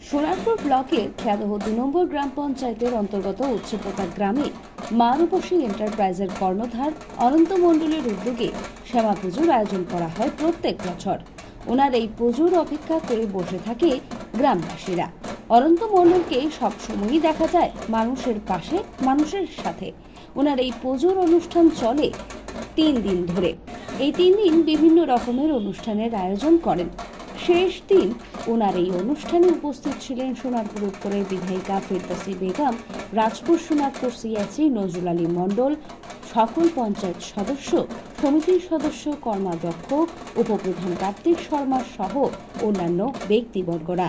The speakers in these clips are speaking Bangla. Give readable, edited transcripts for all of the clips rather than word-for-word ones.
সোনারপুর ব্লকের খেয়াদহ ২ নম্বর গ্রাম পঞ্চায়েতের অন্তর্গত উচ্চপোতা গ্রামে মা রূপসী এন্টারপ্রাইজের কর্ণধার অনন্ত মণ্ডলের উদ্যোগে শ্যামা পুজোর আয়োজন করা হয় প্রত্যেক বছর। ওনার এই পুজোর অপেক্ষা করে বসে থাকে গ্রামবাসীরা। অনন্ত মণ্ডলকে সবসময়ই দেখা যায় মানুষের পাশে, মানুষের সাথে। ওনার এই পুজোর অনুষ্ঠান চলে ৩ দিন ধরে। এই ৩ দিন বিভিন্ন রকমের অনুষ্ঠানের আয়োজন করেন। শেষ দিন ওনার এই অনুষ্ঠানে উপস্থিত ছিলেন সোনারপুর উত্তরের বিধায়িকা ফেরদৌসী বেগম, রাজপুর সোনারপুর সিআইসি নজরুল আলী মণ্ডল, সকল পঞ্চায়েত সদস্য, সমিতির সদস্য, কর্মাধ্যক্ষ, উপপ্রধান কার্তিক শর্মা সহ অন্যান্য ব্যক্তিবর্গরা।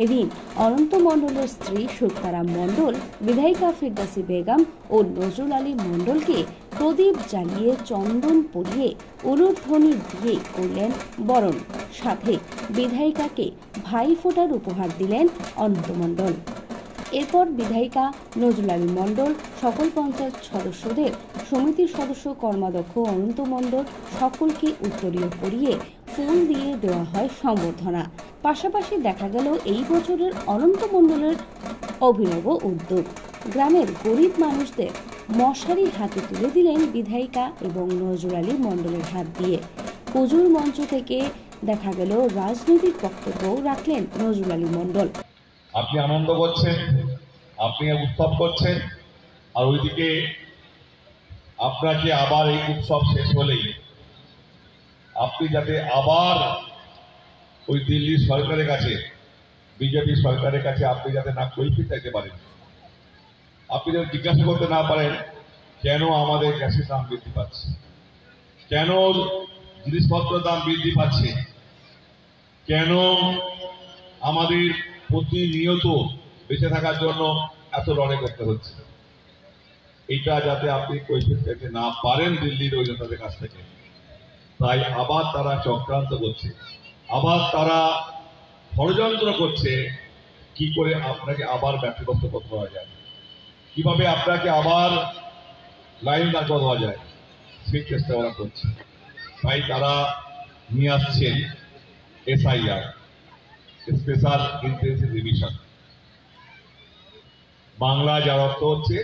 এদিন অনন্ত মণ্ডলের স্ত্রী সুক্তারা মণ্ডল বিধায়িকা ফেরদৌসী বেগম ও নজরুল আলী মণ্ডলকে প্রদীপ জ্বালিয়ে চন্দন পরিয়ে উলুধ্বনি দিয়ে করলেন বরণ। সাথে বিধায়িকাকে ভাইফোঁটার উপহার দিলেন অনন্ত মণ্ডল। এরপর বিধায়িকা নজরুল আলী মণ্ডল সকল পঞ্চায়েত সদস্যদের, সমিতির সদস্য, কর্মাধ্যক্ষ অনন্ত মণ্ডল সকলকে উত্তরীয় পরিয়ে ফুল দিয়ে দেওয়া হয় সম্বর্ধনা। পাশাপাশি দেখা গেল এই বছরের অনন্ত মণ্ডলের অভিনব উদ্যোগ। গ্রামের গরিব মানুষদের মশারি হাতে তুলে দিলেন বিধায়িকা এবং নজরুল আলী মণ্ডলের হাত দিয়ে। পুজোর মঞ্চ থেকে দেখা গেল রাজনৈতিক বক্তব্যও রাখলেন নজরুল আলী মণ্ডল। আপনি আনন্দ করছেন, আপনি উৎসব করছেন, আর ওইদিকে আপনাকে আবার এই উৎসব শেষ হলেই আপনি যাতে আবার ওই দিল্লি সরকারের কাছে, বিজেপি সরকারের কাছে আপনি যাতে না কৈফিয়ত চাইতে পারেন, আপনি যাতে জিজ্ঞাসা করতে না পারেন কেন আমাদের গ্যাসের দাম বৃদ্ধি পাচ্ছে, কেন জিনিসপত্রের দাম বৃদ্ধি পাচ্ছে, কেন আমাদের প্রতিনিয়ত বেঁচে থাকার জন্য এত লড়াই করতে হচ্ছে। এটা যাতে আপনি কৈফিয়ত চাইতে না পারেন দিল্লির ওই নেতাদের কাছ থেকে, তাই আবার তারা চক্রান্ত করছে, আবার তারা ষড়যন্ত্র করছে কি করে আপনাকে আবার ব্যক্তিগত করতে হওয়া যায়, কিভাবে আপনাকে আবার লাইন দাঁড় করা যায়, সেই চেষ্টা ওরা করছে। তাই তারা নিয়ে আসছেন SIR, special intensive revision. Bangla যার অর্থ হচ্ছে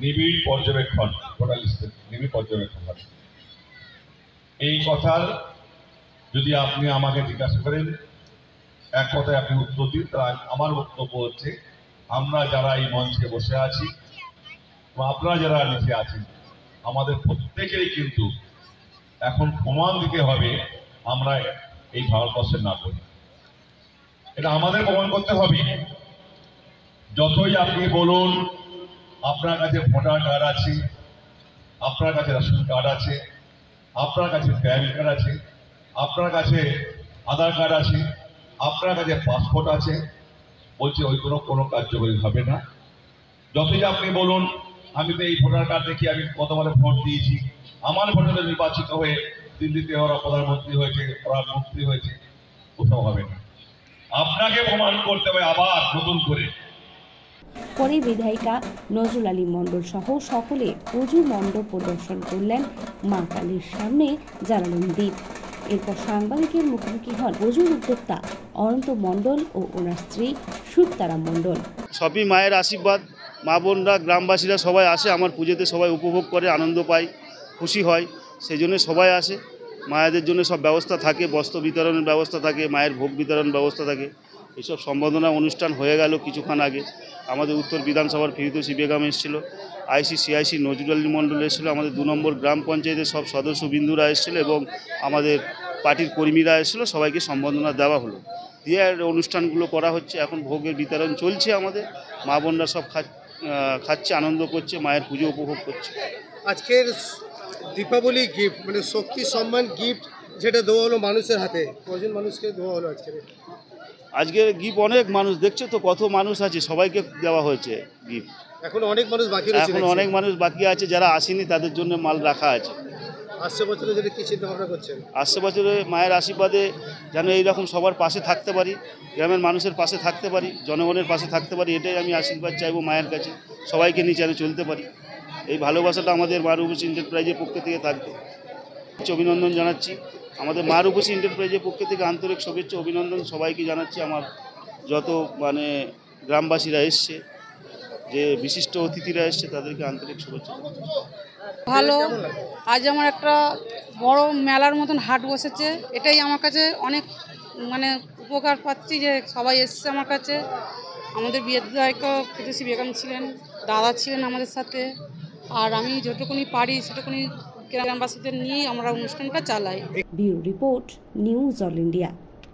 নিবিড় পর্যবেক্ষণ, ভোটার লিস্টের নিবিড় পর্যবেক্ষণ। এই কথার যদি আপনি আমাকে জিজ্ঞাসা করেন, এক কথায় আপনি উত্তর দিন, তাহলে আমার বক্তব্য হচ্ছে আমরা যারা এই মঞ্চে বসে আছি, আপনারা যারা নিচে আছেন, আমাদের প্রত্যেকেরই কিন্তু এখন প্রমাণ দিতে হবে আমরা এই ভারতবর্ষের নাগরিক। এটা আমাদের প্রমাণ করতে হবে। যতই আপনি বলুন আপনার কাছে ভোটার কার্ড আছে, আপনার কাছে রেশন কার্ড আছে, আপনার কাছে প্যান কার্ড আছে, আপনার কাছে আধার কার্ড আছে, আপনার কাছে পাসপোর্ট আছে, বলছে ওই কোনো কার্যকরী হবে না। যতই আপনি বলুন আমি তো এই ভোটার কার্ড দেখি আমি কতবারে ভোট দিয়েছি, আমার ভোটারে নির্বাচিত হয়ে দিল্লিতে ওরা প্রধানমন্ত্রী হয়েছে, ওরা মন্ত্রী হয়েছে, কোথাও হবে না। আপনাকে প্রমাণ করতে হবে আবার নতুন করে। পরে বিধায়িকা নজরুল আলী মণ্ডল সহ সকলে পুজো মণ্ডপ পরিদর্শন করলেন। মা কালীর সামনে জ্বালালেন দ্বীপ। এরপর সাংবাদিকের মুখোমুখি হন পুজোর উদ্যোক্তা অনন্ত মণ্ডল ও ওনার স্ত্রী সুক্তারা মণ্ডল। সবই মায়ের আশীর্বাদ। মা বোনরা, গ্রামবাসীরা সবাই আসে আমার পুজোতে, সবাই উপভোগ করে, আনন্দ পায়, খুশি হয়, সেই জন্য সবাই আসে। মায়েদের জন্য সব ব্যবস্থা থাকে, বস্ত্র বিতরণের ব্যবস্থা থাকে, মায়ের ভোগ বিতরণ ব্যবস্থা থাকে। এইসব সম্বর্ধনা অনুষ্ঠান হয়ে গেল কিছুক্ষণ আগে। আমাদের উত্তর বিধানসভার ফেরদৌসী বেগম এসেছিল, IC/CIC নজরুল আলী মণ্ডল এসেছিল, আমাদের 2 নম্বর গ্রাম পঞ্চায়েতের সব সদস্যবৃন্দুরা এসেছিল এবং আমাদের পার্টির কর্মীরা এসেছিল। সবাইকে সম্বর্ধনা দেওয়া হলো, দিয়ে অনুষ্ঠানগুলো করা হচ্ছে। এখন ভোগের বিতরণ চলছে। আমাদের মা বোনরা সব খাচ্ছে, আনন্দ করছে, মায়ের পুজো উপভোগ করছে। আজকের দীপাবলি গিফট মানে শক্তি সম্মান গিফট যেটা দেওয়া হলো মানুষের হাতে, কজন মানুষকে দেওয়া হলো আজকের গিফট? অনেক মানুষ, দেখছো তো কত মানুষ আছে, সবাইকে দেওয়া হয়েছে গিফট। এখন অনেক মানুষ বাকি রয়েছে, এখন অনেক মানুষ বাকি আছে, যারা আসেনি তাদের জন্য মাল রাখা আছে। আসছে বছরে যদি কি চিন্তা ভাবনা করছেন? আসছে বছরে মায়ের আশীর্বাদে যেন এইরকম সবার পাশে থাকতে পারি, গ্রামের মানুষের পাশে থাকতে পারি, জনগণের পাশে থাকতে পারি, এটাই আমি আশীর্বাদ চাইবো মায়ের কাছে, সবাইকে নিয়ে যেন চলতে পারি। এই ভালোবাসাটা আমাদের মা রূপসী এন্টারপ্রাইজের পক্ষ থেকে থাকবে। অভিনন্দন জানাচ্ছি আমাদের মা রূপসী এন্টারপ্রাইজের পক্ষ থেকে, আন্তরিক শুভেচ্ছা অভিনন্দন সবাইকে জানাচ্ছি আমার যত মানে গ্রামবাসীরা এসছে, যে বিশিষ্ট অতিথিরা এসছে, তাদেরকে আন্তরিক শুভেচ্ছা। ভালো, আজ আমার একটা বড় মেলার মতন হাট বসেছে, এটাই আমার কাছে অনেক মানে উপকার পাচ্ছি যে সবাই এসছে আমার কাছে। আমাদের বিধায়ক কৃতি বেগম ছিলেন, দাদা ছিলেন আমাদের সাথে, আর আমি যতটুকুনি পারি সেটুকুনি গ্রামবাসীদের নিয়েই আমরা অনুষ্ঠানটা চালাই। Bureau report, news all India.